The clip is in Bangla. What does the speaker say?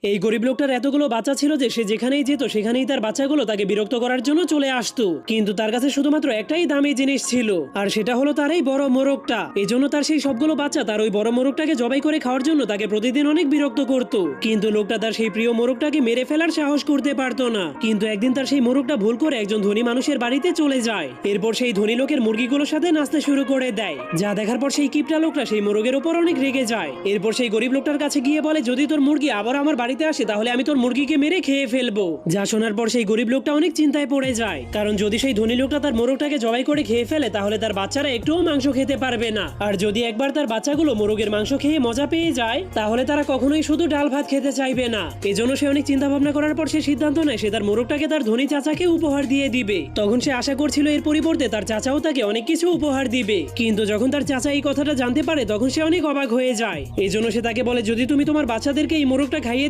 এই গরিব লোকটার এতগুলো বাচ্চা ছিল যে সে যেখানেই যেত সেখানেই তার বাচ্চাগুলো তাকে বিরক্ত করার জন্য চলে আসতো, কিন্তু তার কাছে শুধুমাত্র একটাই দামি জিনিস ছিল, আর সেটা হলো তার এই বড় মোরগটা। এজন্য তার সেই সবগুলো বাচ্চা তার ওই বড় মোরগটাকে জবাই করে খাওয়ার জন্য তাকে প্রতিদিন অনেক বিরক্ত করত। কিন্তু লোকটা তার সেই প্রিয় মোরগটাকে মেরে ফেলার সাহস করতে পারতো না। কিন্তু একদিন তার সেই মোরগটা ভুল করে একজন ধনী মানুষের বাড়িতে চলে যায়। এরপর সেই ধনী লোকের মুরগিগুলোর সাথে নাচতে শুরু করে দেয়, যা দেখার পর সেই কিপটা লোকটা সেই মোরগের উপর অনেক রেগে যায়। এরপর সেই গরিব লোকটার কাছে গিয়ে বলে, যদি তোর মুরগি আবার আমার বাড়িতে আসে তাহলে আমি তোর মুরগিকে মেরে খেয়ে ফেলবো। যা শোনার পর সেই গরিব লোকটা অনেক চিন্তায় পড়ে যায়, কারণ যদি সেই ধনী লোকটা তার মোরগটাকে জবাই করে খেয়ে ফেলে তাহলে তার বাচ্চারা একটুও মাংস খেতে পারবে না। আর যদি একবার তার বাচ্চাগুলো মোরগের মাংস খেয়ে মজা পেয়ে যায় তাহলে তারা কখনোই শুধু ডাল ভাত খেতে চাইবে না। এজন্য সে অনেক চিন্তা ভাবনা করার পর সে সিদ্ধান্ত নেয় সে তার মোরগটাকে তার ধনী চাচাকে উপহার দিয়ে দিবে। তখন সে আশা করছিল এর পরিবর্তে তার চাচাও তাকে অনেক কিছু উপহার দিবে, কিন্তু যখন তার চাচা এই কথাটা জানতে পারে তখন সে অনেক অবাক হয়ে যায়। এজন্য সে তাকে বলে, যদি তুমি তোমার বাচ্চাদেরকে এই মোরগটা খাইয়ে